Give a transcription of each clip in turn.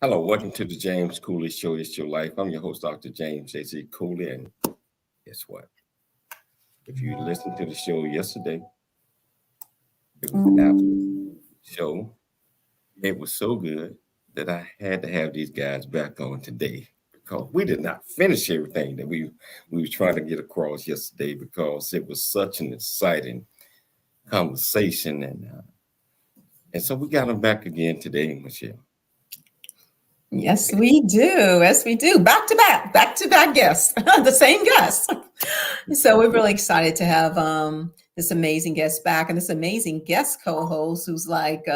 Hello, welcome to the James Cooley Show. It's your life. I'm your host, Dr. James JC Cooley. And guess what? If you listened to the show yesterday, it was an absolute show. It was so good that I had to have these guys back on today because we did not finish everything that we were trying to get across yesterday because it was such an exciting conversation. And so we got them back again today, Michelle. Yes, we do. Yes, we do. Back to back guests, the same guests. So we're really excited to have this amazing guest back and this amazing guest co-host who's like,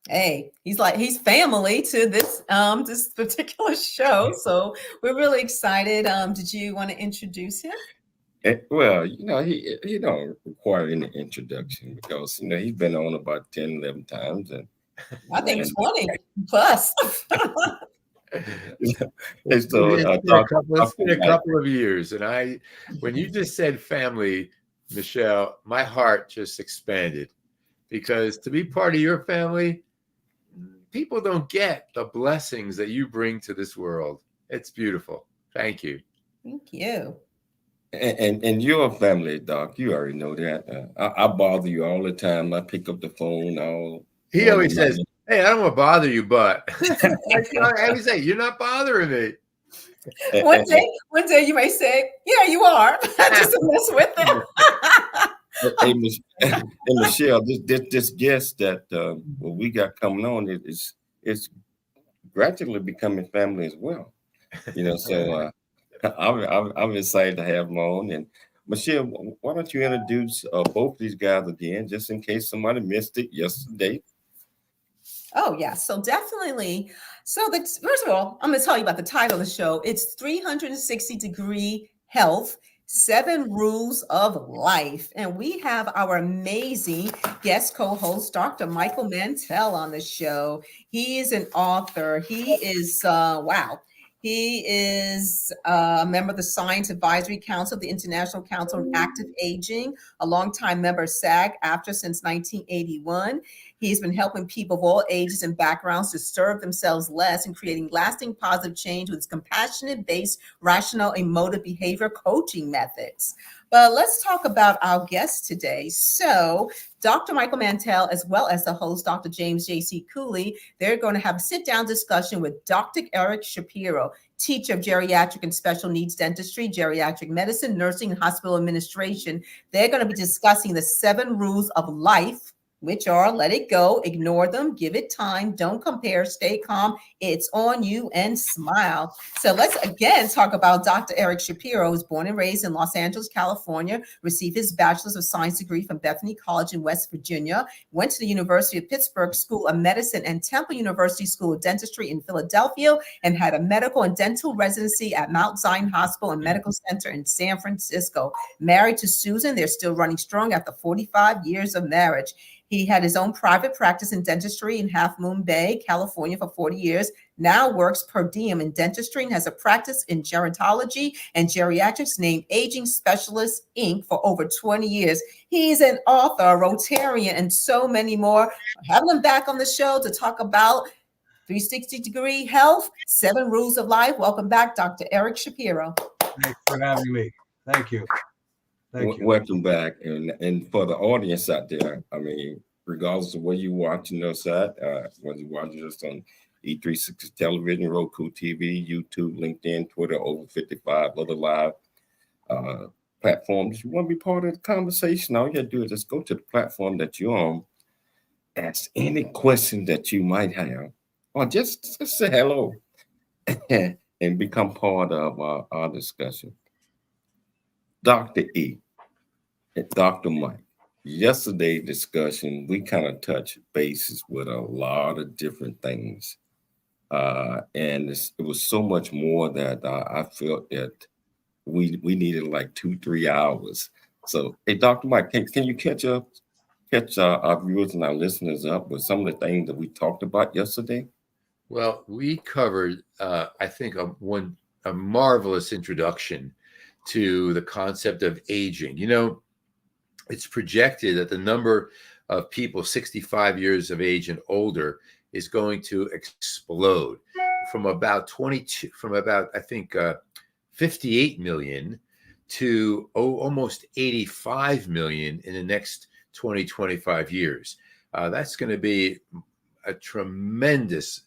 hey, he's family to this particular show. So we're really excited. Did you want to introduce him? Well, he don't require any introduction because he's been on about 10, 11 times I think and 20 plus. and so It's been a couple of years, and when you just said family, Michelle, my heart just expanded because to be part of your family, people don't get the blessings that you bring to this world. It's beautiful. Thank you. Thank you. And your family, Doc, you already know that. I bother you all the time. I pick up the phone. He always says, "Hey, I don't want to bother you, but," I always say, "You're not bothering me." One day you may say, "Yeah, you are." Just to mess with them. Hey, Michelle, this guest that we got coming on is gradually becoming family as well. So I'm excited to have him on. And Michelle, why don't you introduce both these guys again, just in case somebody missed it yesterday? Oh, yeah. So definitely. So first of all, I'm going to tell you about the title of the show. It's 360-degree health, 7 rules of life. And we have our amazing guest co-host, Dr. Michael Mantell, on the show. He is an author. He is, wow. He is a member of the Science Advisory Council of the International Council on Active Aging, a longtime member of SAG-AFTRA since 1981. He's been helping people of all ages and backgrounds to serve themselves less and creating lasting positive change with his compassionate-based, rational, emotive behavior coaching methods. But let's talk about our guest today. So Dr. Michael Mantell, as well as the host, Dr. James JC Cooley, they're going to have a sit-down discussion with Dr. Eric Shapira, teacher of geriatric and special needs dentistry, geriatric medicine, nursing, and hospital administration. They're going to be discussing the 7 rules of life, which are: let it go, ignore them, give it time, don't compare, stay calm, it's on you, and smile. So let's again talk about Dr. Eric Shapira, who was born and raised in Los Angeles, California, received his Bachelor's of Science degree from Bethany College in West Virginia, went to the University of Pittsburgh School of Medicine and Temple University School of Dentistry in Philadelphia, and had a medical and dental residency at Mount Zion Hospital and Medical Center in San Francisco. Married to Susan, they're still running strong after 45 years of marriage. He had his own private practice in dentistry in Half Moon Bay, California for 40 years, now works per diem in dentistry and has a practice in gerontology and geriatrics named Aging Specialist, Inc. for over 20 years. He's an author, a Rotarian, and so many more. Having him back on the show to talk about 360-degree health, 7 rules of life. Welcome back, Dr. Eric Shapira. Thanks for having me. Thank you. Welcome back. And for the audience out there, I mean, regardless of where you're watching us at, whether you're watching us on E360 television, Roku TV, YouTube, LinkedIn, Twitter, over 55 other live platforms, you want to be part of the conversation, all you got to do is just go to the platform that you're on, ask any question that you might have, or just say hello and become part of our discussion. Dr. E. Dr. Mike, yesterday discussion, we kind of touched bases with a lot of different things. And it was so much more that I felt that we needed like 2-3 hours. So, hey, Dr. Mike, can you catch our viewers and our listeners up with some of the things that we talked about yesterday? Well, we covered, I think, a marvelous introduction to the concept of aging. It's projected that the number of people 65 years of age and older is going to explode. from about 22, from about, I think, 58 million to almost 85 million in the next 20, 25 years. That's going to be a tremendous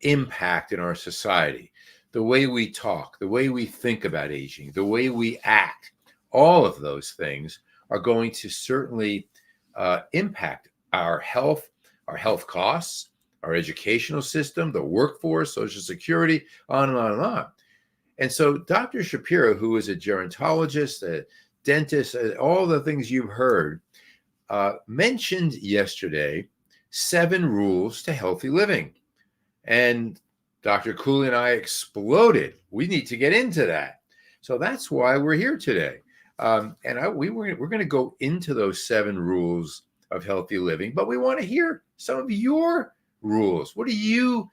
impact in our society. The way we talk, the way we think about aging, the way we act, all of those things are going to certainly impact our health costs, our educational system, the workforce, Social Security, on and on and on. And so Dr. Shapira, who is a gerontologist, a dentist, all the things you've heard, mentioned yesterday 7 rules to healthy living. And Dr. Cooley and I exploded. We need to get into that. So that's why we're here today. We're going to go into those 7 rules of healthy living, but we want to hear some of your rules. What do you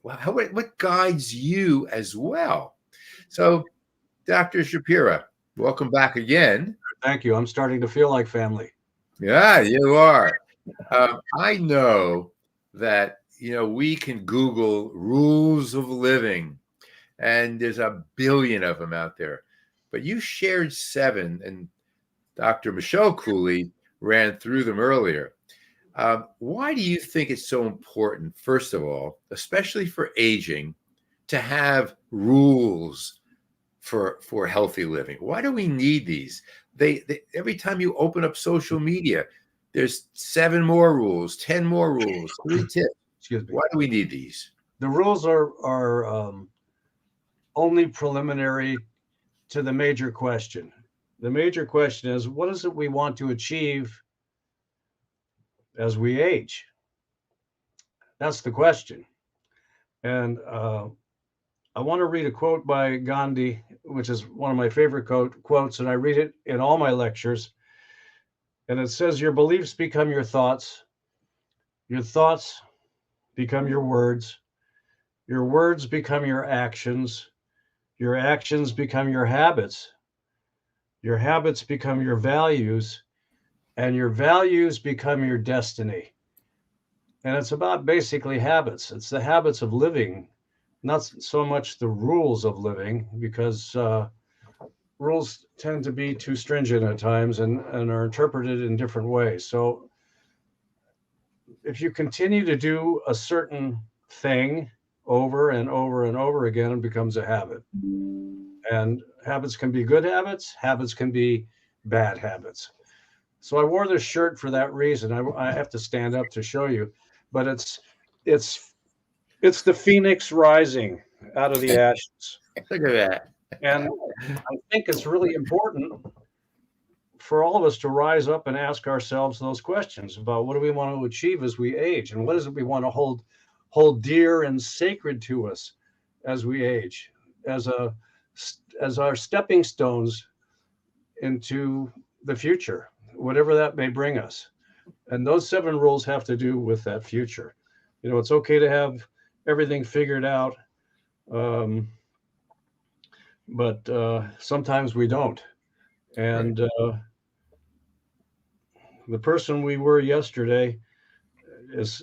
what guides you as well? So, Dr. Shapira, welcome back again. Thank you. I'm starting to feel like family. Yeah, you are. I know that, we can Google rules of living, and there's a billion of them out there. But you shared 7, and Dr. Michelle Cooley ran through them earlier. Why do you think it's so important, first of all, especially for aging, to have rules for healthy living? Why do we need these? They every time you open up social media, there's 7 more rules, 10 more rules, 3 tips. Excuse me. Why do we need these? The rules are only preliminary to the major question. The major question is, what is it we want to achieve as we age? That's the question. And I want to read a quote by Gandhi, which is one of my favorite quotes, and I read it in all my lectures. And it says, your beliefs become your thoughts become your words become your actions become your habits become your values, and your values become your destiny. And it's about basically habits. It's the habits of living, not so much the rules of living, because rules tend to be too stringent at times and are interpreted in different ways. So if you continue to do a certain thing over and over and over again, it becomes a habit. And habits can be good habits. Habits can be bad habits. So I wore this shirt for that reason. I have to stand up to show you, but it's the phoenix rising out of the ashes. Look at that. And I think it's really important for all of us to rise up and ask ourselves those questions about what do we want to achieve as we age, and what is it we want to hold dear and sacred to us as we age, as our stepping stones into the future, whatever that may bring us. And those 7 rules have to do with that future. It's okay to have everything figured out, but sometimes we don't. And the person we were yesterday is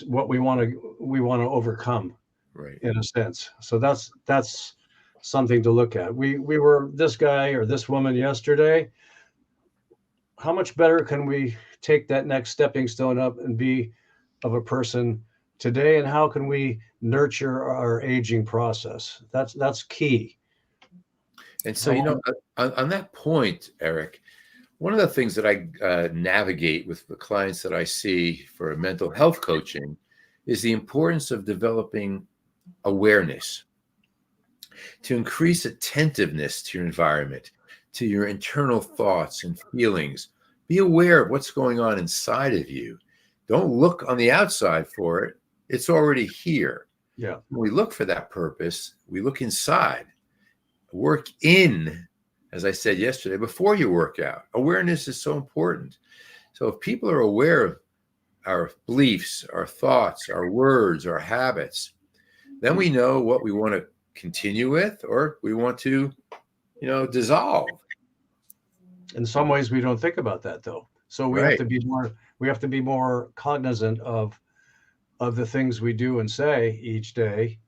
what we want to overcome, right, in a sense. So that's something to look at. We were this guy or this woman yesterday. How much better can we take that next stepping stone up and be of a person today, and how can we nurture our aging process? That's key. And so, on that point, Eric, one of the things that I navigate with the clients that I see for mental health coaching is the importance of developing awareness, to increase attentiveness to your environment, to your internal thoughts and feelings. Be aware of what's going on inside of you. Don't look on the outside for it. It's already here. Yeah. When we look for that purpose, we look inside. Work in, as I said yesterday, before you work out. Awareness is so important. So if people are aware of our beliefs, our thoughts, our words, our habits, then we know what we want to continue with or we want to, dissolve. In some ways, we don't think about that, though. So we Right. have to be more cognizant of of the things we do and say each day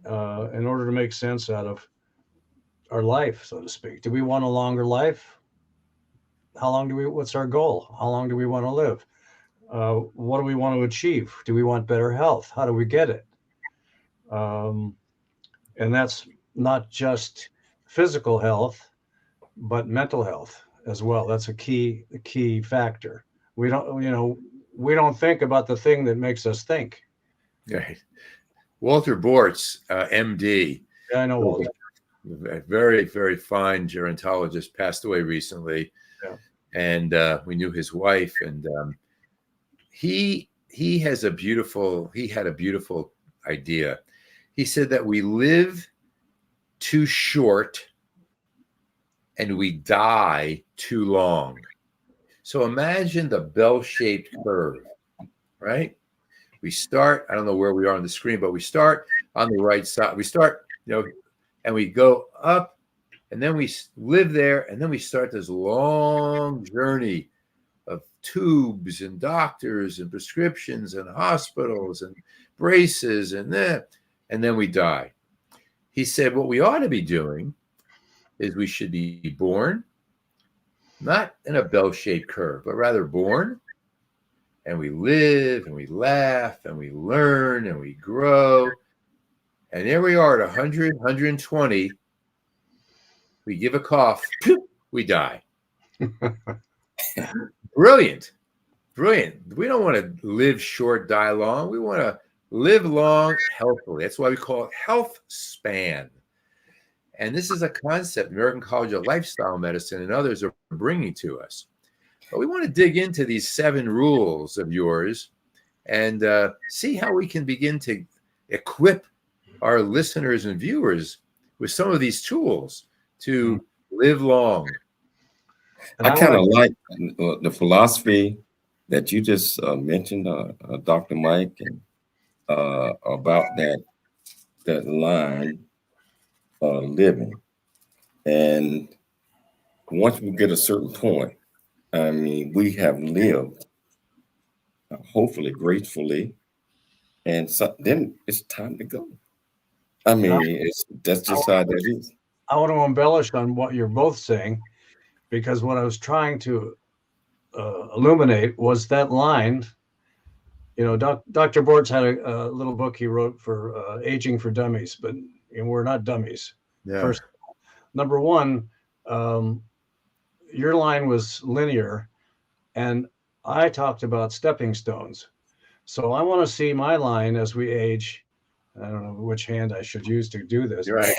in order to make sense out of our life, so to speak. Do we want a longer life? What's our goal? How long do we want to live? What do we want to achieve? Do we want better health? How do we get it? And that's not just physical health, but mental health as well. That's a key factor. We don't think about the thing that makes us think. Right. Walter Bortz, MD. Yeah, I know Walter. A very, very fine gerontologist, passed away recently. Yeah. And we knew his wife, and he had a beautiful idea. He said that we live too short and we die too long. So imagine the bell-shaped curve, right? We start, I don't know where we are on the screen, but we start on the right side. We start, and we go up, and then we live there, and then we start this long journey of tubes and doctors and prescriptions and hospitals and braces and then we die. He said what we ought to be doing is we should be born, not in a bell-shaped curve, but rather born, and we live and we laugh and we learn and we grow. And there we are at 100, 120. We give a cough, we die. Brilliant. We don't want to live short, die long. We want to live long healthily. That's why we call it health span. And this is a concept American College of Lifestyle Medicine and others are bringing to us. But we want to dig into these 7 rules of yours and see how we can begin to equip our listeners and viewers with some of these tools to live long. And I kind of like the philosophy that you just mentioned, Dr. Mike, and about that line, living. And once we get a certain point, I mean, we have lived, hopefully gracefully, and then it's time to go. I mean, that's just how that is. I want to embellish on what you're both saying, because what I was trying to illuminate was that line. Dr. Bortz had a little book he wrote for Aging for Dummies, but we're not dummies. Yeah. First, number one, your line was linear, and I talked about stepping stones. So I want to see my line as we age. I don't know which hand I should use to do this. Right.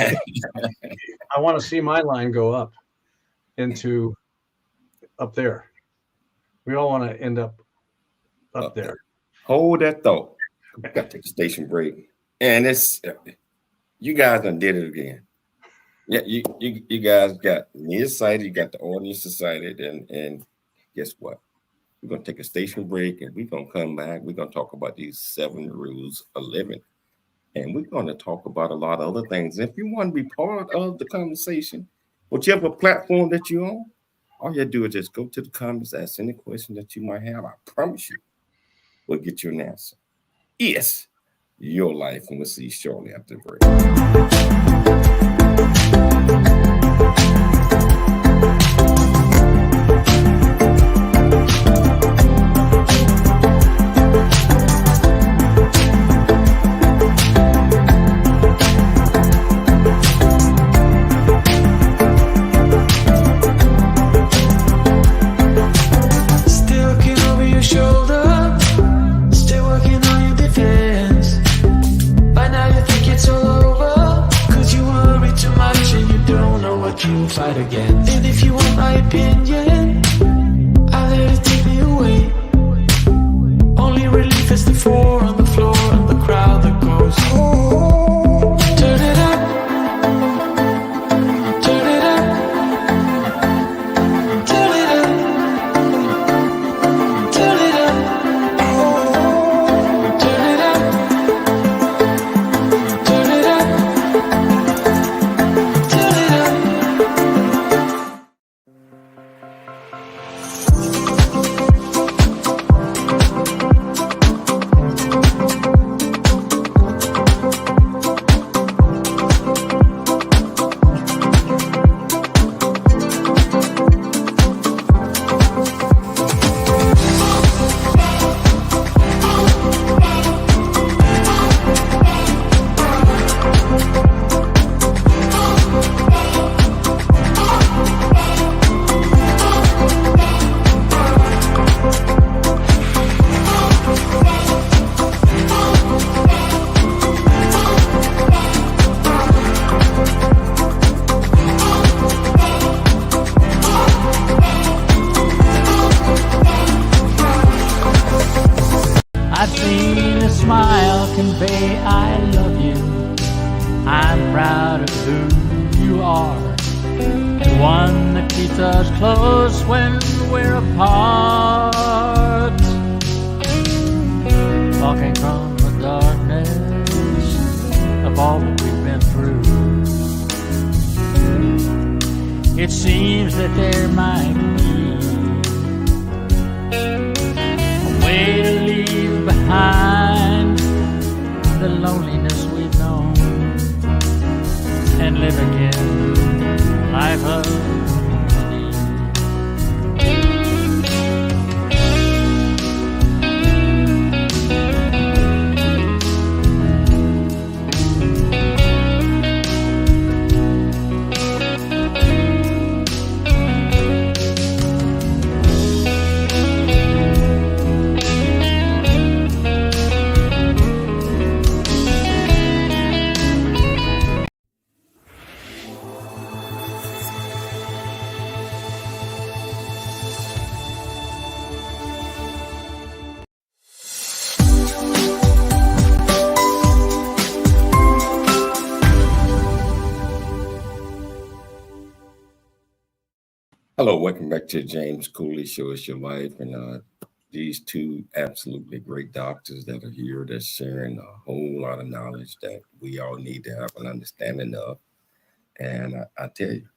I want to see my line go up there. We all want to end up there. Hold that thought. We got to take a station break. And you guys done did it again. Yeah, you guys got me excited, you got the audience excited, and guess what? We're gonna take a station break and we're gonna come back. We're gonna talk about these 7 rules of living. And we're gonna talk about a lot of other things. If you want to be part of the conversation, whichever platform that you're on, all you do is just go to the comments, ask any question that you might have. I promise you, we'll get you an answer. Yes, your life, and we'll see you shortly after the break. Fight again. And if you want my opinion, I let it take me away. Only relief is the 4 on the floor and the crowd that goes, oh, turn it up, turn it up, turn it up, turn it up, oh, turn it up, turn it up, turn it up. who you are, and one that keeps us close when we're apart. Talking from the darkness of all that we've been through, it seems that there might be a way to leave behind the loneliness we've known and live again life of need. Hello, welcome back to James Cooley Show. It's Your Life. And these two absolutely great doctors that are here that's sharing a whole lot of knowledge that we all need to have an understanding of. And I tell you,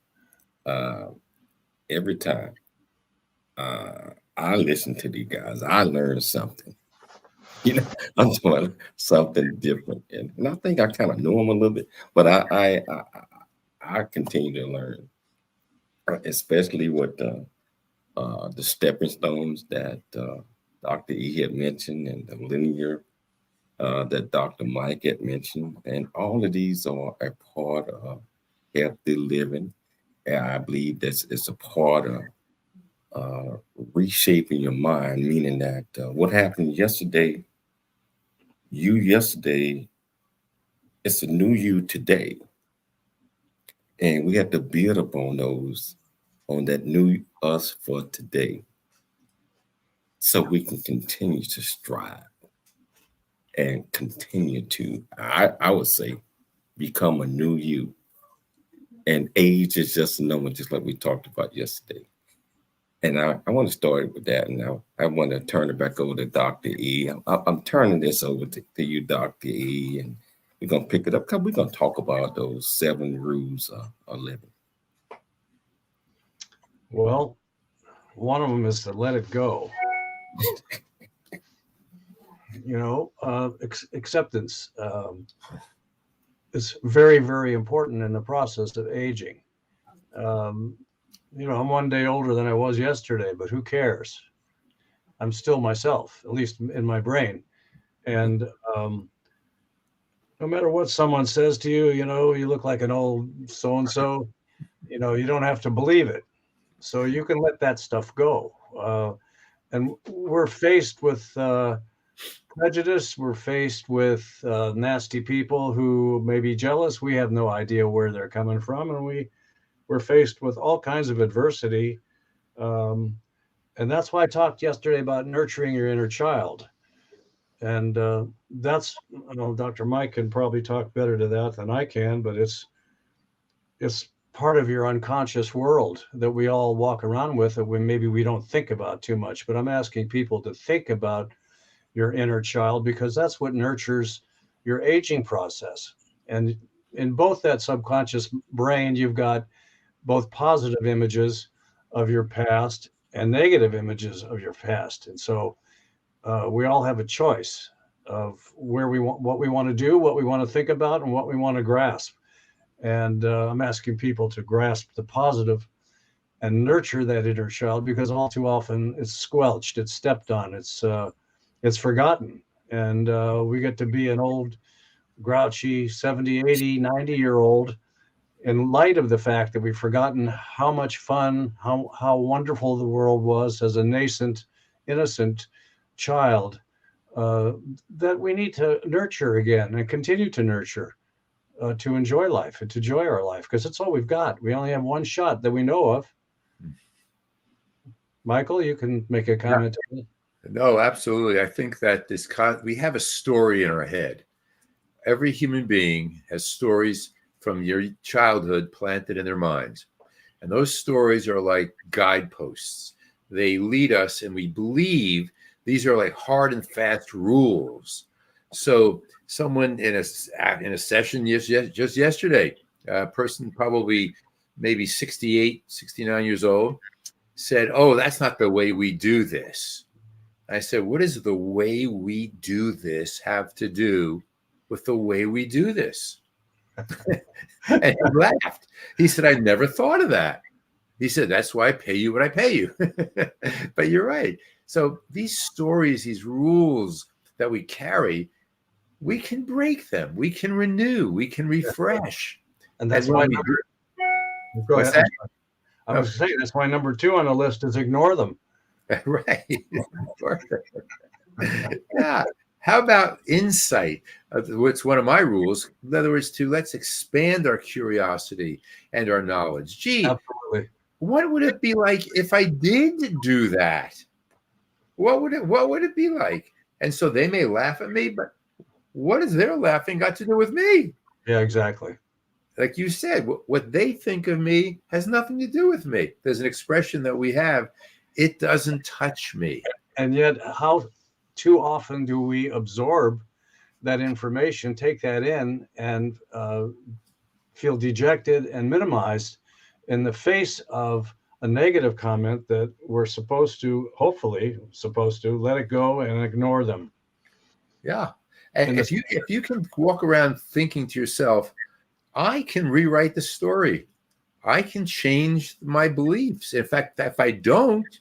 every time I listen to these guys, I learn something. You know, I'm doing something different. And I think I kind of know them a little bit, but I continue to learn, especially with the stepping stones that Dr. E had mentioned and the linear that Dr. Mike had mentioned. And all of these are a part of healthy living. And I believe it's a part of reshaping your mind, meaning that what happened yesterday, it's a new you today. And we have to build upon on that new us for today, so we can continue to strive and continue to, I would say, become a new you. And age is just a number, just like we talked about yesterday. And I want to start with that. And I want to turn it back over to Dr. E. I'm turning this over to you, Dr. E. And we're going to pick it up because we're going to talk about those 7 rules of living. Well, one of them is to let it go. Acceptance is very, very important in the process of aging. I'm one day older than I was yesterday, but who cares? I'm still myself, at least in my brain. And no matter what someone says to you, you look like an old so-and-so, you don't have to believe it. So you can let that stuff go. And we're faced with prejudice. We're faced with nasty people who may be jealous. We have no idea where they're coming from. And we're faced with all kinds of adversity. And that's why I talked yesterday about nurturing your inner child. And that's, Dr. Mike can probably talk better to that than I can, but it's part of your unconscious world that we all walk around with that maybe we don't think about too much. But I'm asking people to think about your inner child, because that's what nurtures your aging process. And in both that subconscious brain, you've got both positive images of your past and negative images of your past. And so we all have a choice of what we want to do, what we want to think about, and what we want to grasp. And I'm asking people to grasp the positive and nurture that inner child, because all too often it's squelched, it's stepped on, it's forgotten. And we get to be an old, grouchy 70, 80, 90-year-old in light of the fact that we've forgotten how much fun, how wonderful the world was as a nascent, innocent child that we need to nurture again and continue to nurture. To enjoy life and to enjoy our life, because it's all we've got. We only have one shot that we know of. Michael, you can make a comment. Yeah. No, absolutely. I think that we have a story in our head. Every human being has stories from your childhood planted in their minds. And those stories are like guideposts. They lead us, and we believe these are like hard and fast rules. So someone in a session just yesterday, a person probably maybe 68, 69 years old, said, "Oh, that's not the way we do this." I said, "What does the way we do this have to do with the way we do this?" And he laughed. He said, "I never thought of that." He said, "That's why I pay you what I pay you." But you're right. So these stories, these rules that we carry, we can break them. We can renew. We can refresh. And that's when why we number, go what's ahead. that? I was saying that's why number 2 on the list is ignore them. Right. Yeah. How about insight? What's one of my rules? In other words, let's expand our curiosity and our knowledge. Gee, Absolutely. what would it be like if I did do that? What would it be like? And so they may laugh at me, but what has their laughing got to do with me? Yeah, exactly. Like you said, what they think of me has nothing to do with me. There's an expression that we have, it doesn't touch me. And yet, how too often do we absorb that information, take that in, and feel dejected and minimized in the face of a negative comment that we're hopefully supposed to let it go and ignore them. Yeah. And if you can walk around thinking to yourself, I can rewrite the story. I can change my beliefs. In fact, if I don't,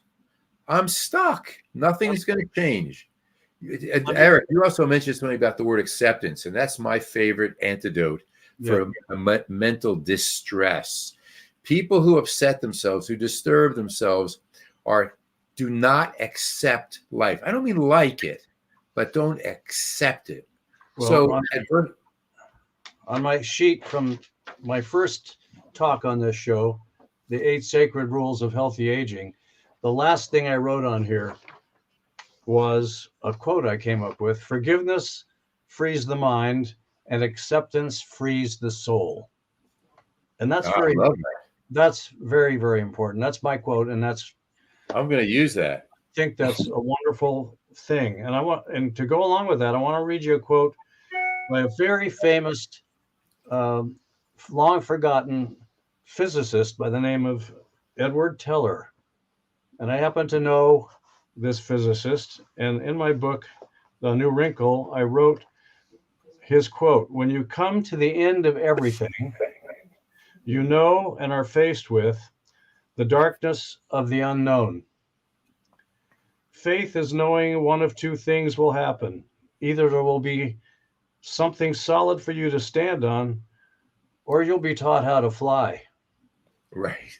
I'm stuck. Nothing's going to change. Eric, you also mentioned something about the word acceptance, and that's my favorite antidote for mental distress. People who upset themselves, who disturb themselves, do not accept life. I don't mean like it, but don't accept it. Well, so on my sheet from my first talk on this show, the 8 Sacred Rules of Healthy Aging, the last thing I wrote on here was a quote I came up with: forgiveness frees the mind and acceptance frees the soul. And that's that's very, very important. That's my quote. And I'm going to use that. I think that's a wonderful thing. And to go along with that, I want to read you a quote by a very famous, long forgotten physicist by the name of Edward Teller. And I happen to know this physicist. And in my book, The New Wrinkle, I wrote his quote: when you come to the end of everything, you know and are faced with the darkness of the unknown. Faith is knowing one of 2 things will happen. Either there will be something solid for you to stand on, or you'll be taught how to fly. Right.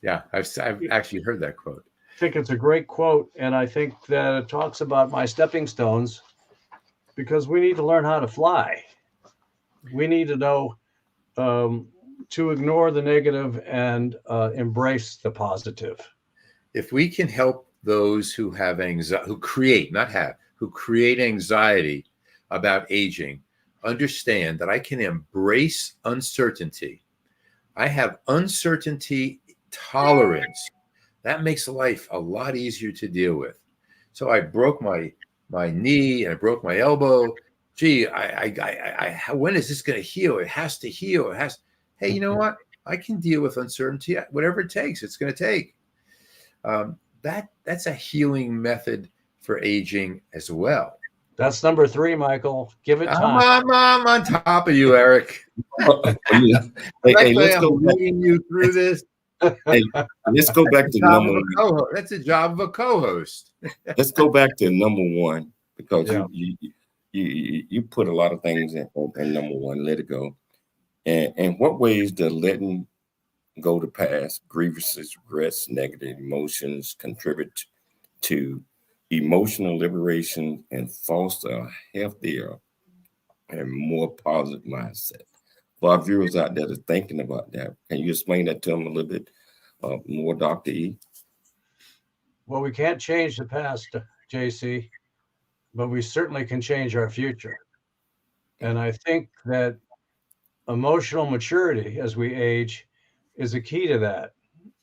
Yeah, I've actually heard that quote. I think it's a great quote, and I think that it talks about my stepping stones, because we need to learn how to fly. We need to know to ignore the negative and embrace the positive. If we can help those who have anxiety, who create anxiety about aging, understand that I can embrace uncertainty. I have uncertainty tolerance. That makes life a lot easier to deal with. So I broke my knee and I broke my elbow. Gee, when is this going to heal? It has to heal. Hey, you know what? I can deal with uncertainty, whatever it takes. It's going to take. That's a healing method for aging as well. That's number 3, Michael. Give it time. I'm on top of you, Eric. Hey, let's go leading you through this. Hey, let's go back to number 1. That's a job of a co-host. Let's go back to number 1, because you put a lot of things in number 1. Let it go. And what ways does letting go to past grievances, regrets, negative emotions contribute to emotional liberation and foster a healthier and more positive mindset? For our viewers out there that's thinking about that, can you explain that to them a little bit more, Dr. E? Well, we can't change the past, JC, but we certainly can change our future. And I think that emotional maturity as we age is a key to that.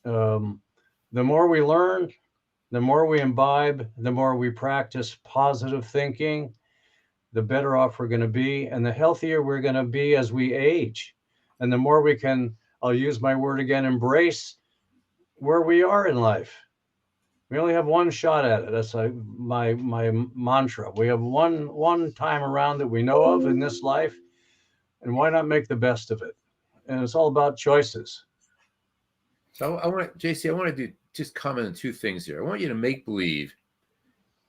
The more we learn, the more we imbibe, the more we practice positive thinking, the better off we're going to be, and the healthier we're going to be as we age. And the more we can, I'll use my word again, embrace where we are in life. We only have one shot at it. That's my mantra. We have one time around that we know of in this life, and why not make the best of it? And it's all about choices. So JC, I want to just comment on two things here. I want you to make believe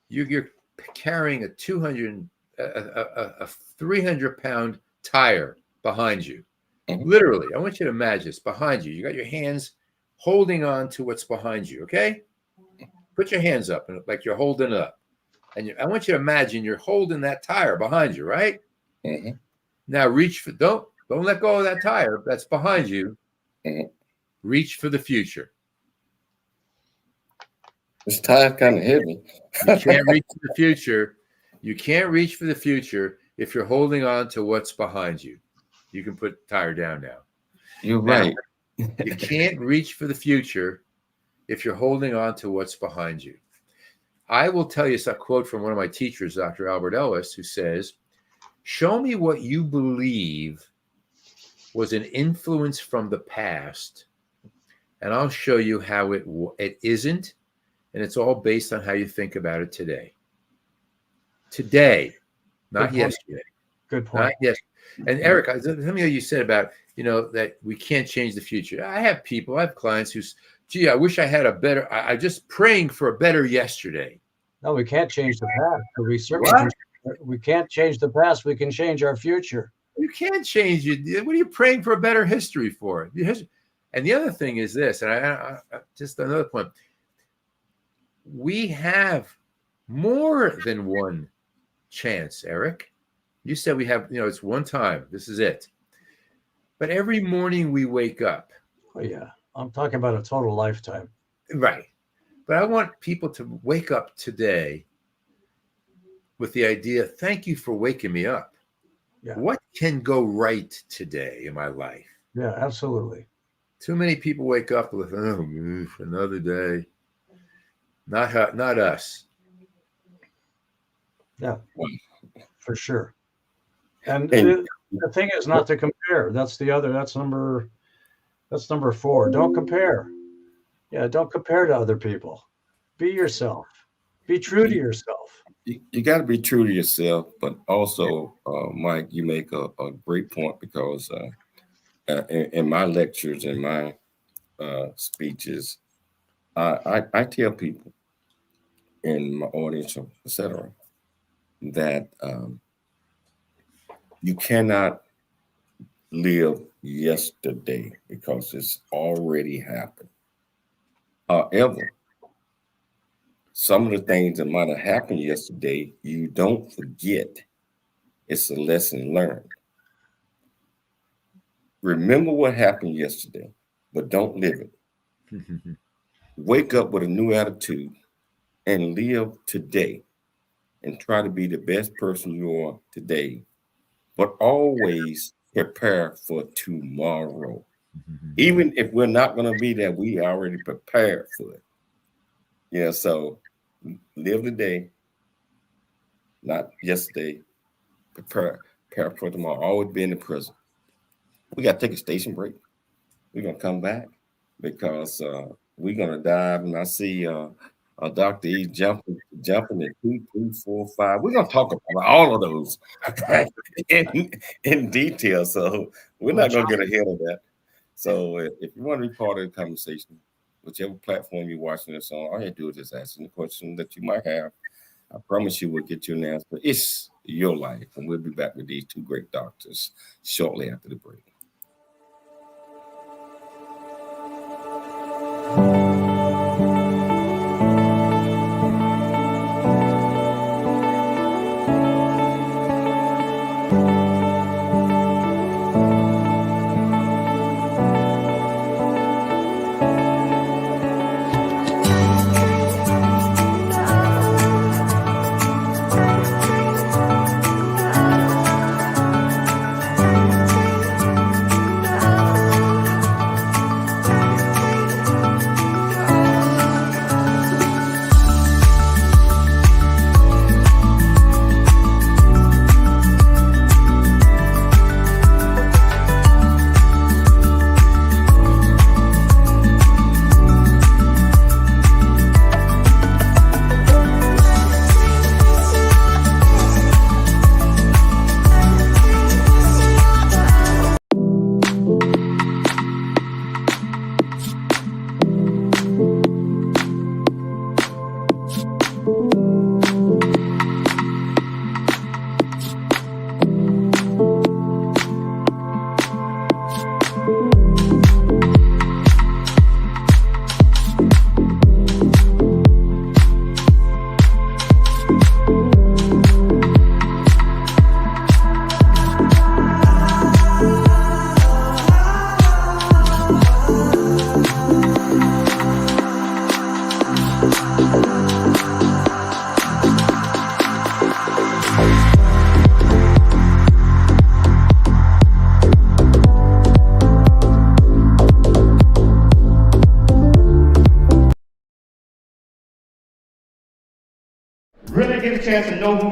you're carrying a 300-pound tire behind you. Literally, I want you to imagine this behind you. You got your hands holding on to what's behind you, okay? Put your hands up like you're holding it up. And I want you to imagine you're holding that tire behind you, right? Mm-hmm. Now reach for, don't let go of that tire that's behind you. Mm-hmm. Reach for the future. This tire's kind of heavy. You can't reach for the future. You can't reach for the future if you're holding on to what's behind you. You can put the tire down now. You're right. You can't reach for the future if you're holding on to what's behind you. I will tell you a quote from one of my teachers, Dr. Albert Ellis, who says, "Show me what you believe was an influence from the past, and I'll show you how it isn't, and it's all based on how you think about it today." Today, not yesterday. Good point. Not yesterday. And Eric, something that you said about, that we can't change the future. I have clients who's, gee, I wish I had I'm just praying for a better yesterday. No, we can't change the past. But we can't change the past. We can change our future. You can't change it. What are you praying for a better history for? And the other thing is this, and I just another point. We have more than one chance, Eric. You said we have, it's one time. This is it. But every morning we wake up. Oh, yeah. I'm talking about a total lifetime. Right. But I want people to wake up today with the idea, thank you for waking me up. Yeah. What can go right today in my life? Yeah, absolutely. Too many people wake up with, another day. Not us. Yeah, for sure. And the thing is not to compare. That's number 4. Don't compare. Yeah, don't compare to other people. Be yourself. Be true to yourself. You got to be true to yourself, but also, Mike, you make a great point because in my lectures and my speeches, I tell people in my audience, etc., that you cannot live yesterday because it's already happened. However, some of the things that might have happened yesterday, you don't forget. It's a lesson learned. Remember what happened yesterday, but don't live it. Wake up with a new attitude and live today and try to be the best person you are today, but always prepare for tomorrow. Even if we're not going to be there, we already prepared for it. Yeah, so live the day, not yesterday. Prepare for tomorrow. Always be in the present. We got to take a station break. We're going to come back because we're going to dive, and I see Dr. E jumping at 2, 3, 4, 5. We're going to talk about all of those in detail, so we're not going to get ahead of that. So if you want to be part of the conversation, whichever platform you're watching this on, all you do is just ask the question that you might have. I promise you we'll get you an answer. It's your life, and we'll be back with these 2 great doctors shortly after the break.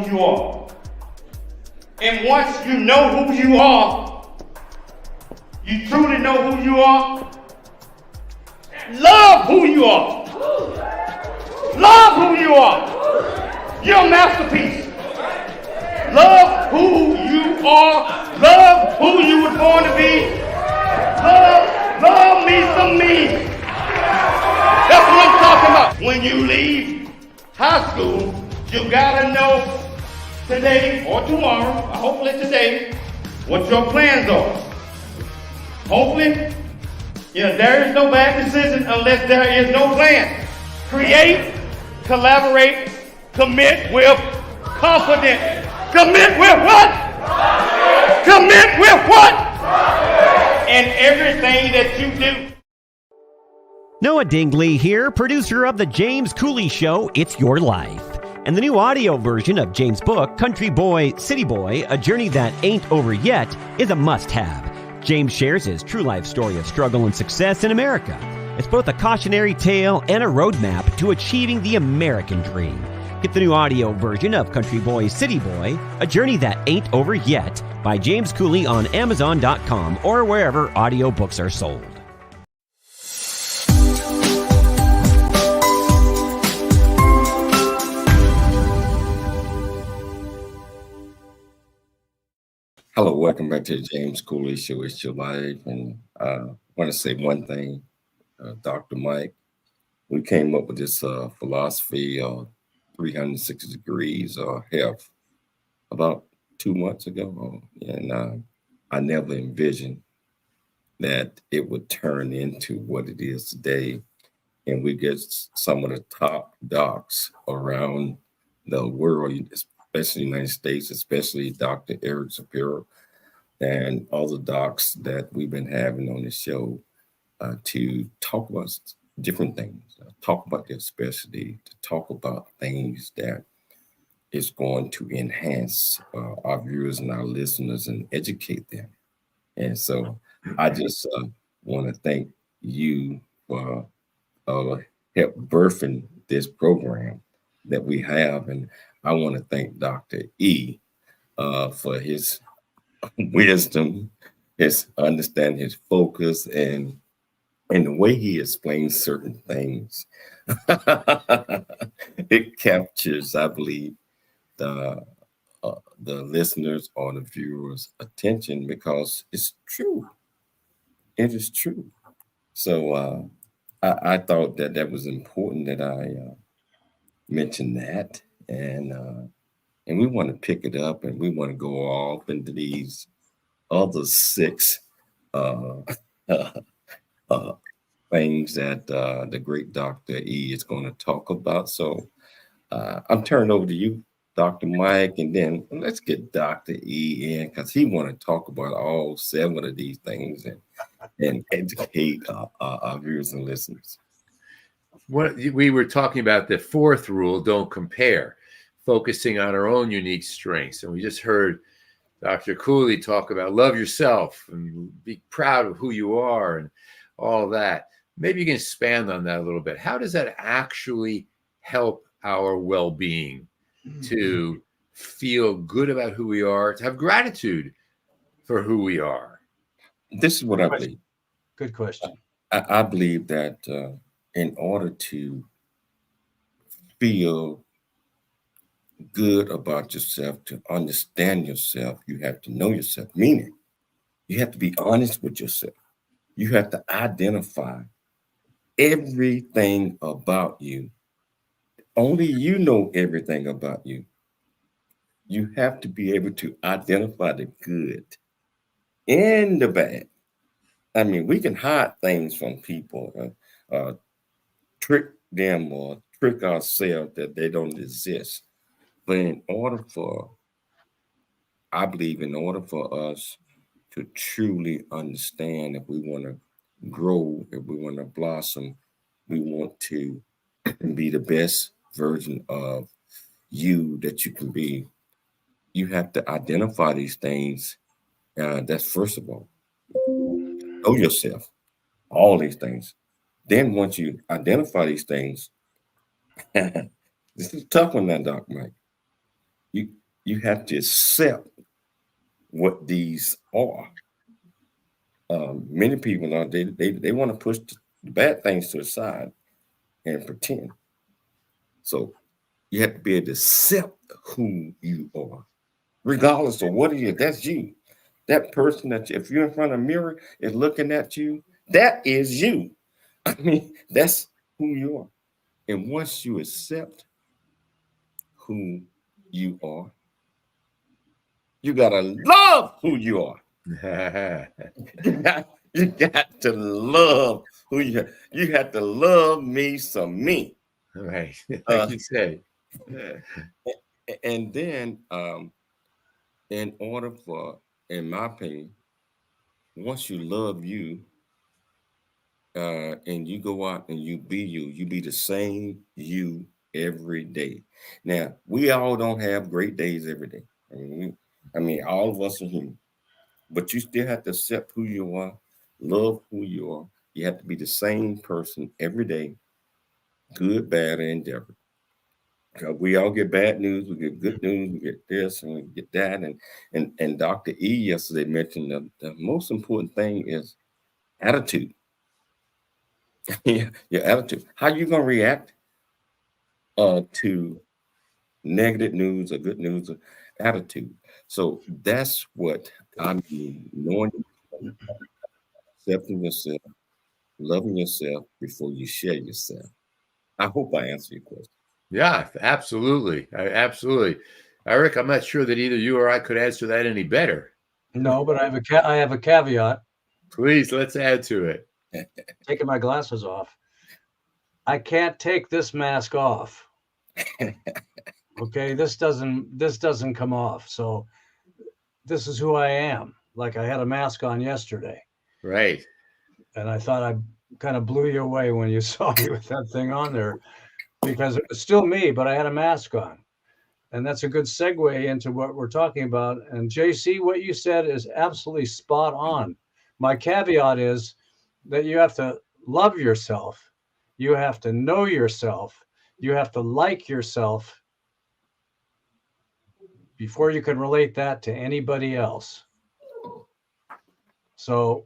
who you are. And once you know who you are, you truly know who you are, love who you are. Love who you are. You're a masterpiece. Love who you are. Love who you were born to be. Love me some me. That's what I'm talking about. When you leave high school, you gotta know today or tomorrow, or hopefully today, what your plans are. Hopefully, there is no bad decision unless there is no plan. Create, collaborate, commit with confidence. Commit with what? Commit with what? And everything that you do. Noah Dingley here, producer of The James Cooley Show, It's Your Life. And the new audio version of James' book, Country Boy, City Boy, A Journey That Ain't Over Yet, is a must-have. James shares his true life story of struggle and success in America. It's both a cautionary tale and a roadmap to achieving the American dream. Get the new audio version of Country Boy, City Boy, A Journey That Ain't Over Yet by James Cooley on Amazon.com or wherever audiobooks are sold. Hello, welcome back to the James Cooley Show. It's Your Life. And I want to say one thing, Dr. Mike. We came up with this philosophy of 360 degrees health about 2 months ago. And I never envisioned that it would turn into what it is today. And we get some of the top docs around the world, especially the United States, especially Dr. Eric Shapira and all the docs that we've been having on the show to talk about different things, talk about their specialty, to talk about things that is going to enhance our viewers and our listeners and educate them. And so I just want to thank you for help birthing this program that we have. And I want to thank Dr. E for his wisdom, his understanding, his focus, and the way he explains certain things. It captures, I believe, the listeners or the viewers' attention because it's true. It is true. So I thought that was important that I mention that, and we want to pick it up, and we want to go off into these other 6 things that the great Dr. E is going to talk about. So I'm turning over to you, Dr. Mike, and then let's get Dr. E in because he want to talk about all 7 of these things and educate our viewers and listeners. We were talking about the 4th rule, don't compare, focusing on our own unique strengths. And we just heard Dr. Cooley talk about love yourself and be proud of who you are and all that. Maybe you can expand on that a little bit. How does that actually help our well-being to feel good about who we are, to have gratitude for who we are? This is what I believe. Good question. I believe that in order to feel good about yourself, to understand yourself, you have to know yourself. Meaning, you have to be honest with yourself. You have to identify everything about you. Only you know everything about you. You have to be able to identify the good and the bad. I mean, we can hide things from people, trick them or trick ourselves that they don't exist. But I believe in order for us to truly understand, if we want to grow, if we want to blossom, we want to be the best version of you that you can be, you have to identify these things. That's first of all, know yourself, all these things. Then once you identify these things, this is a tough one now, Doc Mike. you have to accept what these are. Many people now they want to push the bad things to the side and pretend. So you have to be able to accept who you are, regardless of what it is. That's you. That person that if you're in front of a mirror is looking at you, that is you. I mean, that's who you are. And once you accept who you are, you gotta love who you are. You got to love who you are. You have to love me some me. Right. Like you say. And then in order for, in my opinion, once you love you, and you go out and you be the same you every day. Now, we all don't have great days every day. I mean, all of us are human, but you still have to accept who you are, love who you are. You have to be the same person every day, good, bad, and indifferent. We all get bad news, we get good news, we get this and we get that. And Dr. E yesterday mentioned the most important thing is attitude. Yeah, your attitude. How you gonna react to negative news or good news or attitude? So that's what I mean, knowing yourself, accepting yourself, loving yourself before you share yourself. I hope I answer your question. Yeah, absolutely. Absolutely. Eric, I'm not sure that either you or I could answer that any better. No, but I have a caveat. Please, let's add to it. Taking my glasses off. I can't take this mask off. Okay, this doesn't come off. So this is who I am. Like I had a mask on yesterday. Right. And I thought I kind of blew you away when you saw me with that thing on there, because it was still me, but I had a mask on. And that's a good segue into what we're talking about. And JC, what you said is absolutely spot on. My caveat is that you have to love yourself. You have to know yourself. You have to like yourself before you can relate that to anybody else. So,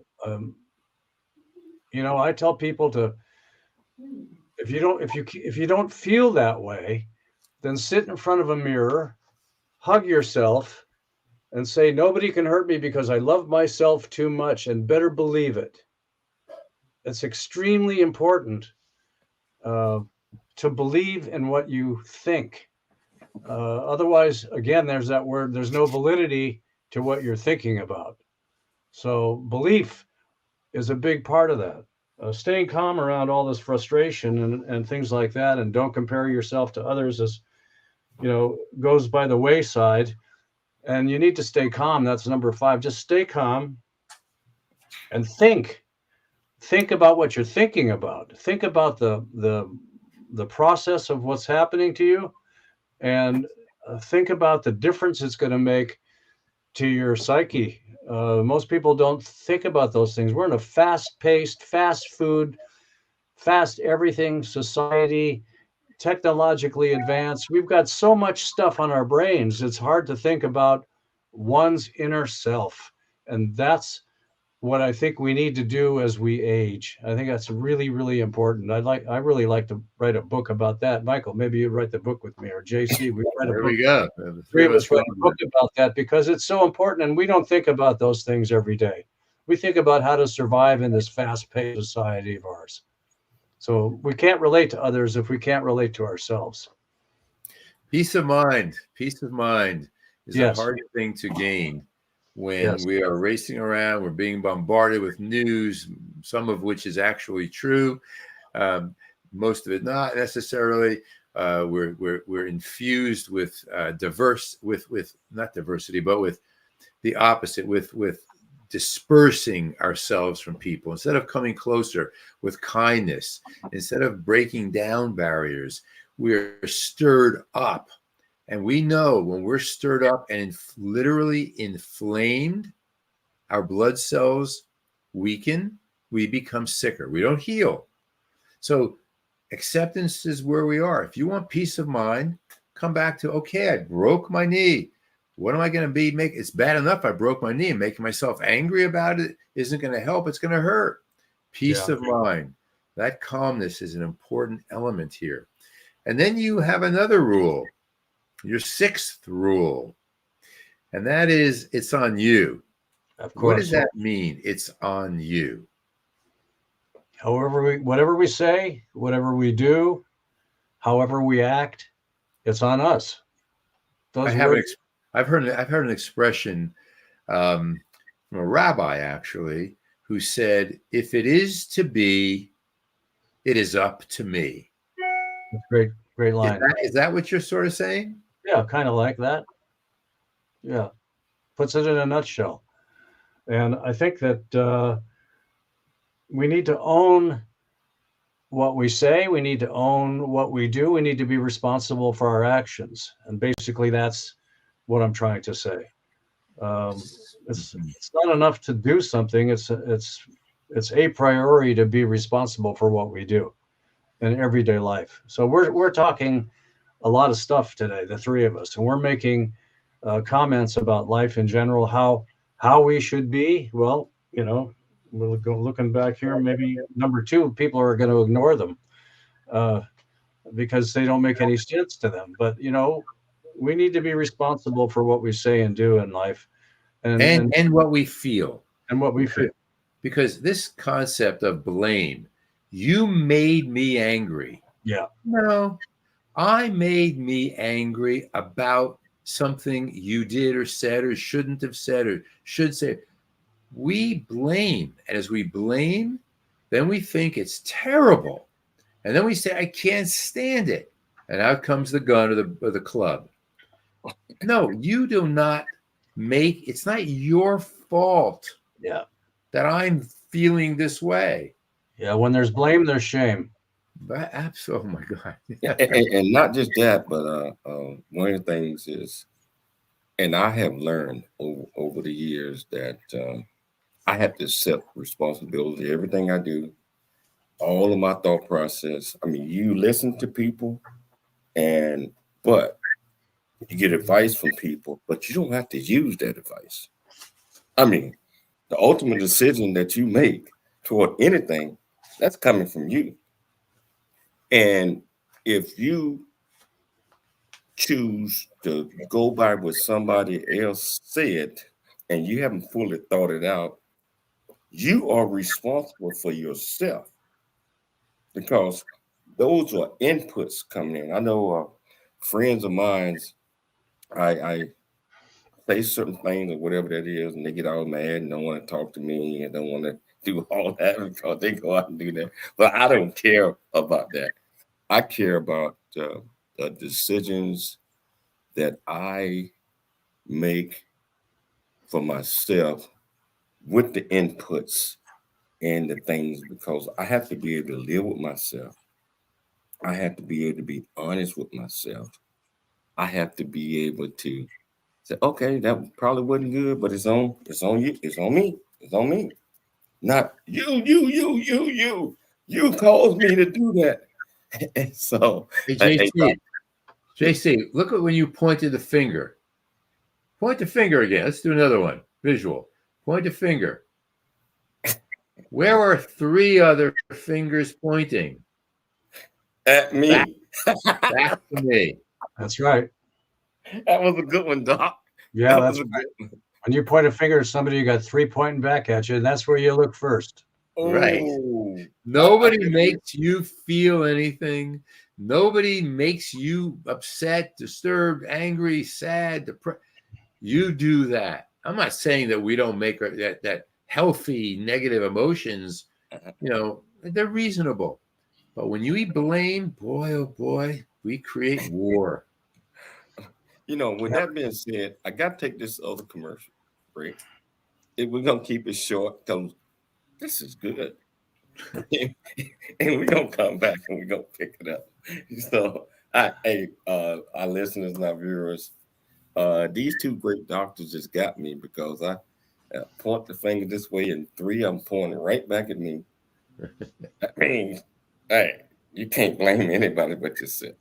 I tell people to, if you don't feel that way, then sit in front of a mirror, hug yourself, and say, nobody can hurt me because I love myself too much, and better believe it. It's extremely important to believe in what you think. Otherwise, again, there's that word, there's no validity to what you're thinking about. So belief is a big part of that. Staying calm around all this frustration and things like that, and don't compare yourself to others, as goes by the wayside. And you need to stay calm. That's number 5. Just stay calm and think about what you're thinking about. Think about the process of what's happening to you, and think about the difference it's going to make to your psyche. Most people don't think about those things. We're in a fast-paced, fast food, fast everything society, technologically advanced. We've got so much stuff on our brains. It's hard to think about one's inner self. And that's what I think we need to do as we age. I think that's really, really important. I really like to write a book about that. Michael, maybe you'd write the book with me, or JC. We write a There book. we go. The 3 of us write a book about that, because it's so important, and we don't think about those things every day. We think about how to survive in this fast-paced society of ours. So we can't relate to others if we can't relate to ourselves. Peace of mind is a hard thing to gain when we are racing around. We're being bombarded with news, some of which is actually true, most of it not necessarily. We're infused with not diversity, but with the opposite, with dispersing ourselves from people instead of coming closer with kindness, instead of breaking down barriers. We're stirred up, and we know when we're stirred up and literally inflamed, our blood cells weaken, we become sicker. We don't heal. So acceptance is where we are. If you want peace of mind, come back to, okay, I broke my knee. What am I going to be? It's bad enough I broke my knee, and making myself angry about it isn't going to help. It's going to hurt. Peace of mind. That calmness is an important element here. And then you have another rule, your sixth rule, and that is it's on you. Of course. What does that mean? It's on you. Whatever we say, whatever we do, however we act, it's on us. I've heard an expression from a rabbi actually who said, "If it is to be, it is up to me." Great line. Is that what you're sort of saying? Yeah, kind of like that. Yeah, puts it in a nutshell. And I think that we need to own what we say. We need to own what we do. We need to be responsible for our actions. And basically, that's what I'm trying to say. It's not enough to do something. It's a priority to be responsible for what we do in everyday life. So we're talking a lot of stuff today, the three of us, and we're making comments about life in general, how we should be. Well, we'll go looking back here. Maybe number two, people are going to ignore them because they don't make any sense to them. But we need to be responsible for what we say and do in life, and what we feel, because this concept of blame. You made me angry. Yeah. No, I made me angry about something you did or said or shouldn't have said or should say. We blame. And as we blame, then we think it's terrible. And then we say, I can't stand it. And out comes the gun or the club. No, you do not it's not your fault that I'm feeling this way. Yeah, when there's blame, there's shame. But absolutely, oh my God. and not just that, but one of the things is, and I have learned over the years that I have to accept responsibility. Everything I do, all of my thought process. I mean, you listen to people, but you get advice from people, but you don't have to use that advice. I mean, the ultimate decision that you make toward anything, that's coming from you. And if you choose to go by what somebody else said and you haven't fully thought it out, you are responsible for yourself, because those are inputs coming in. I know friends of mine, I say certain things or whatever that is, and they get all mad and don't want to talk to me and don't want to do all that because they go out and do that. But I don't care about that. I care about the decisions that I make for myself with the inputs and the things, because I have to be able to live with myself. I have to be able to be honest with myself. I have to be able to say, okay, that probably wasn't good, but it's on you, it's on me. Not you caused me to do that. And so, hey, JC, look at when you pointed the finger. Point the finger again. Let's do another one. Visual. Point the finger. Where are three other fingers pointing? At me. Back to me. That's right. That was a good one, Doc. Yeah, that's right. When you point a finger at somebody, you got three pointing back at you, and that's where you look first. Right. Nobody makes you feel anything. Nobody makes you upset, disturbed, angry, sad, depressed. You do that. I'm not saying that we don't make that healthy negative emotions. They're reasonable. But when you blame, boy, oh boy, we create war. With that being said, I got to take this other commercial break. We're going to keep it short because this is good. And we're going to come back and we're going to pick it up. So, our listeners and our viewers, these two great doctors just got me because I point the finger this way and three of them pointing right back at me. I mean, hey, you can't blame anybody but yourself.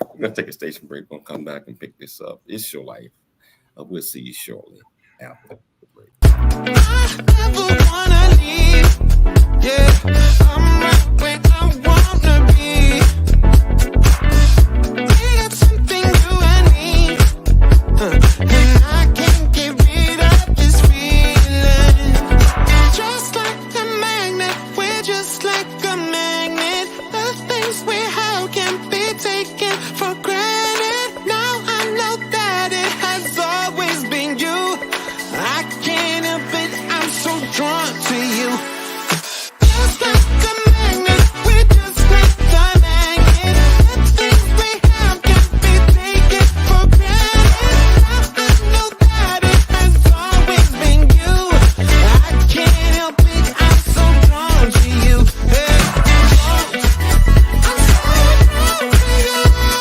We're going to take a station break. We'll come back and pick this up. It's your life. We'll see you shortly after the break. I never wanna leave. Yeah, I'm right where I wanna be. We got something you and me, and I can't get rid of this feeling. Just like a magnet, we're just like a magnet. The things we have can't be taken for granted. Now I know that it has always been you. I can't help it, I'm so drawn to you. Just like a magnet, we're just like a magnet. The things we have can't be taken for granted. Now I know that it has always been you. I can't help it, I'm so drawn to you. Hey, I'm so drawn to you. I'm so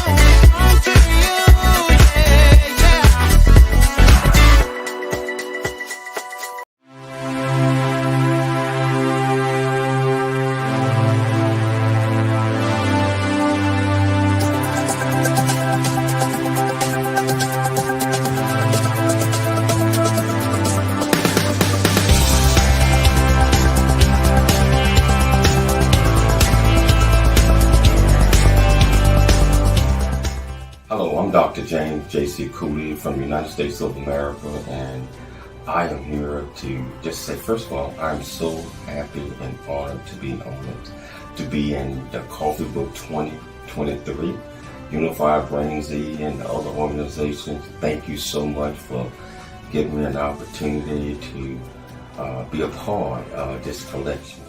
drawn to you. Yeah, yeah. Hello, I'm Dr. James JC Cooley from the United States of America, and I am here to just say, first of all, I'm so happy and honored to be honored to be in the Coffee Book 2023, Unified Brain Z and the other organizations. Thank you so much for giving me an opportunity to be a part of this collection.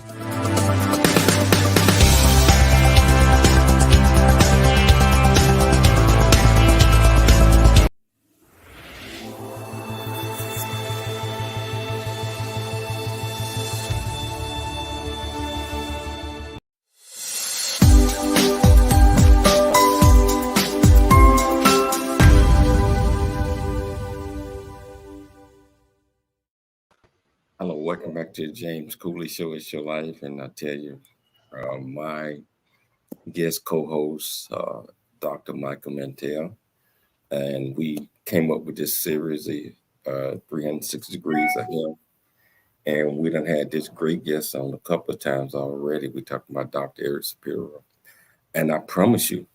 Hello, welcome back to the James Cooley Show. It's your life, and I tell you, my guest co-host, Dr. Michael Mantell, and we came up with this series of 306 Degrees of Health, and we done had this great guest on a couple of times already. We talked about Dr. Eric Shapira, and I promise you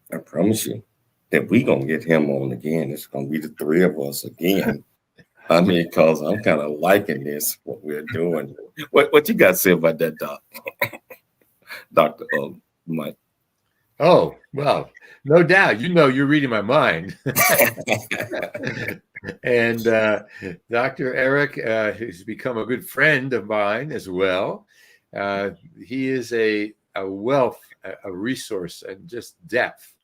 that we gonna get him on again. It's gonna be the three of us again. I mean, because I'm kind of liking this, what we're doing. What you got to say about that, Doc? Dr. Mike? Oh, well, no doubt. You know, you're reading my mind. And Dr. Eric has become a good friend of mine as well. He is a wealth, a resource, and just depth.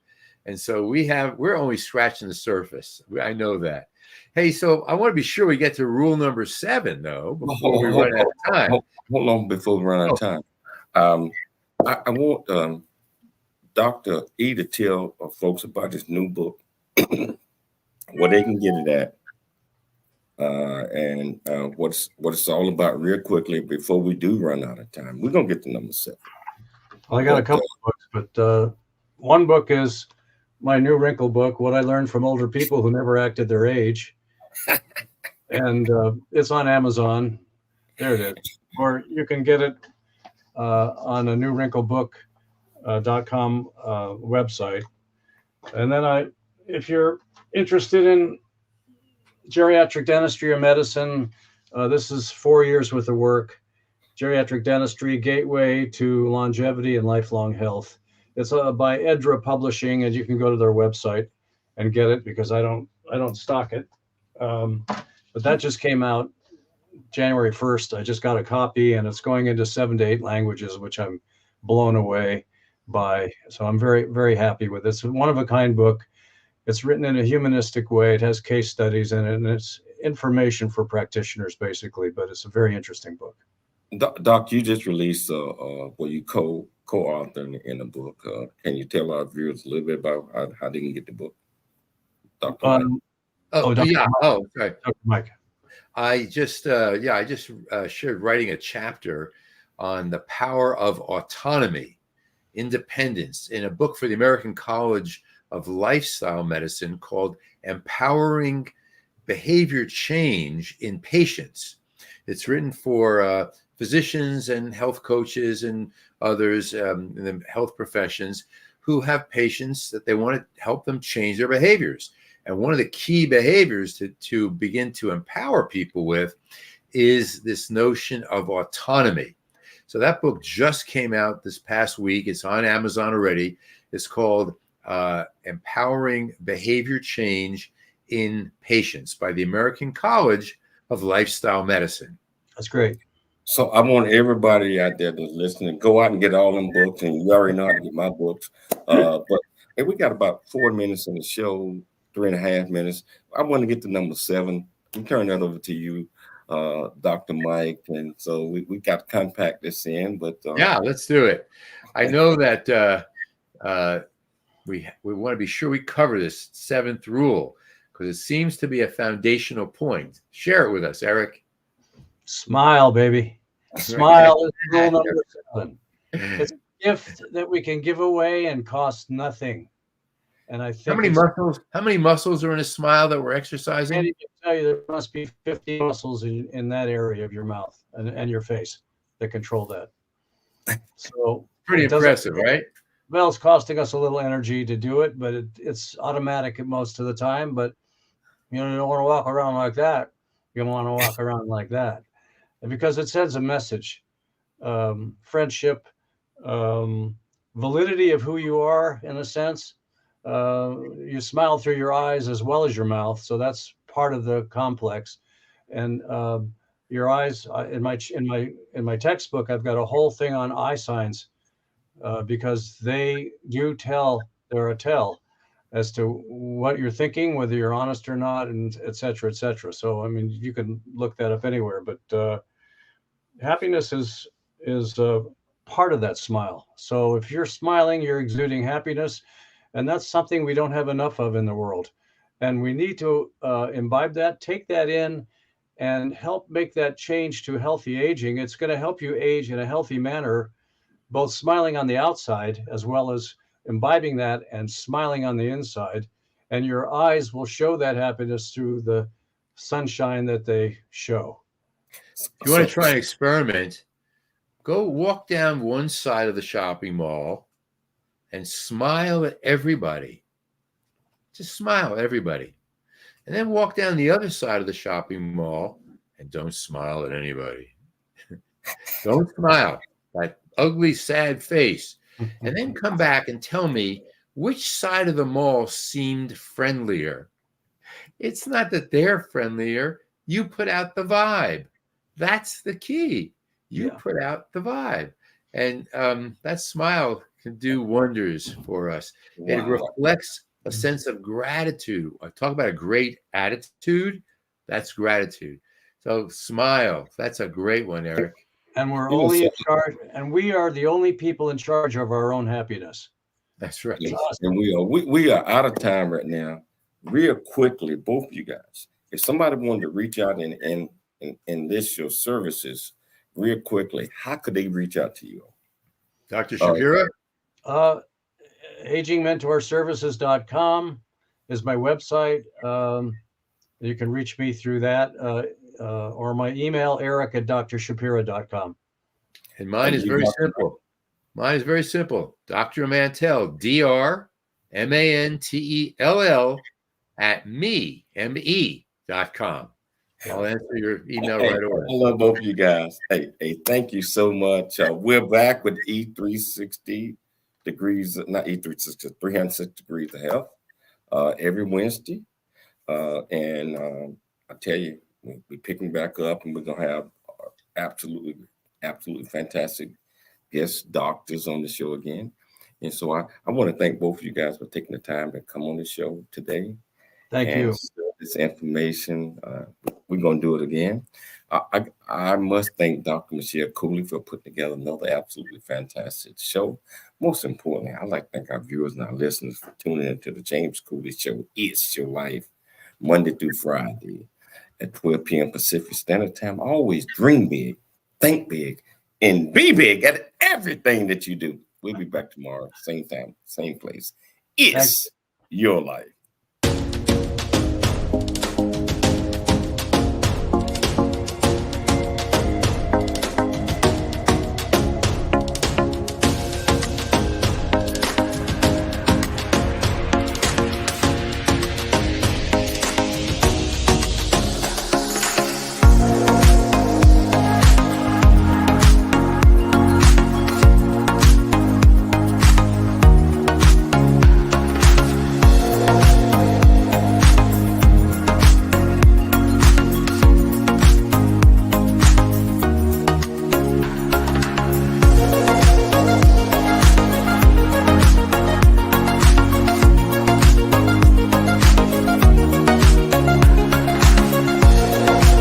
And so we're only scratching the surface. I know that. Hey, so I want to be sure we get to rule number 7, though, before we run out of time. Hold on, before we run out of time. I want Dr. E to tell folks about his new book, where they can get it at, and what it's all about real quickly before we do run out of time. We're going to get to number 7. Well, I got a couple of books, but one book is my new wrinkle book, What I Learned from Older People Who Never Acted Their Age. And it's on Amazon. There it is. Or you can get it on a newwrinklebook.com website. And then if you're interested in geriatric dentistry or medicine, this is 4 years worth of work. Geriatric Dentistry, Gateway to Longevity and Lifelong Health. It's by Edra Publishing, and you can go to their website and get it because I don't stock it. But that just came out January 1st. I just got a copy, and it's going into 7 to 8 languages, which I'm blown away by. So I'm very, very happy with it. It's a one-of-a-kind book. It's written in a humanistic way. It has case studies in it, and it's information for practitioners, basically. But it's a very interesting book. Doc, you just released you co-authored in the book. Can you tell our viewers a little bit about how they can get the book? Dr. Mike. Sorry. Dr. Mike. I just shared writing a chapter on the power of autonomy independence in a book for the American College of Lifestyle Medicine called Empowering Behavior Change in Patients. It's written for physicians and health coaches and others in the health professions who have patients that they want to help them change their behaviors. And one of the key behaviors to begin to empower people with is this notion of autonomy. So that book just came out this past week. It's on Amazon already. It's called Empowering Behavior Change in Patients by the American College of Lifestyle Medicine. That's great. So I want everybody out there that's listening, go out and get all them books, and you already know how to get my books. But hey, we got about 4 minutes in the show, 3.5 minutes. I want to get to number 7. I'm turning that over to you, Dr. Mike. And so we got to compact this in. But yeah, let's do it. I know that we want to be sure we cover this 7th rule because it seems to be a foundational point. Share it with us, Eric. Smile, baby. Smile is rule number 7. It's a gift that we can give away and cost nothing. And I think how many muscles are in a smile that we're exercising? I can tell you there must be 50 muscles in that area of your mouth and your face that control that. So pretty impressive, right? Well, it's costing us a little energy to do it, but it's automatic most of the time. But you don't want to walk around like that. You want to walk around like that. And because it sends a message, friendship, validity of who you are in a sense. You smile through your eyes as well as your mouth, so that's part of the complex. And your eyes, in my textbook, I've got a whole thing on eye signs because they're a tell as to what you're thinking, whether you're honest or not, and et cetera, et cetera. So I mean, you can look that up anywhere, but happiness is part of that smile. So if you're smiling, you're exuding happiness. And that's something we don't have enough of in the world. And we need to imbibe that, take that in, and help make that change to healthy aging. It's going to help you age in a healthy manner, both smiling on the outside as well as imbibing that and smiling on the inside. And your eyes will show that happiness through the sunshine that they show. If you want to try an experiment, go walk down one side of the shopping mall and smile at everybody. Just smile at everybody. And then walk down the other side of the shopping mall and don't smile at anybody. Don't smile. That ugly, sad face. And then come back and tell me which side of the mall seemed friendlier. It's not that they're friendlier. You put out the vibe. That's the key. You put out the vibe. And that smile can do wonders for us. Wow. It reflects a sense of gratitude. I talk about a great attitude. That's gratitude. So smile. That's a great one, Eric. And we're only in charge, and we are the only people in charge of our own happiness. That's right. Yes. And we are out of time right now. Real quickly, both of you guys, if somebody wanted to reach out and enlist your services real quickly, how could they reach out to you? Dr. Shapira? Agingmentorservices.com is my website. You can reach me through that or my email, eric@drshapira.com. And mine is very simple. Mine is very simple. Dr. Mantell, DrMantell @me.com. I'll answer your email right away. I love both of you guys. Hey, thank you so much. We're back with E360 degrees, not E360, 360 degrees of health every Wednesday. And I tell you, we're picking back up, and we're going to have absolutely fantastic guest doctors on the show again. And so I want to thank both of you guys for taking the time to come on the show today. Thank you. This information, we're going to do it again. I must thank Dr. Jesse Cooley for putting together another absolutely fantastic show. Most importantly, I'd like to thank our viewers and our listeners for tuning into the James Cooley Show. It's your life, Monday through Friday at 12 p.m. Pacific Standard Time. Always dream big, think big, and be big at everything that you do. We'll be back tomorrow, same time, same place. It's your life.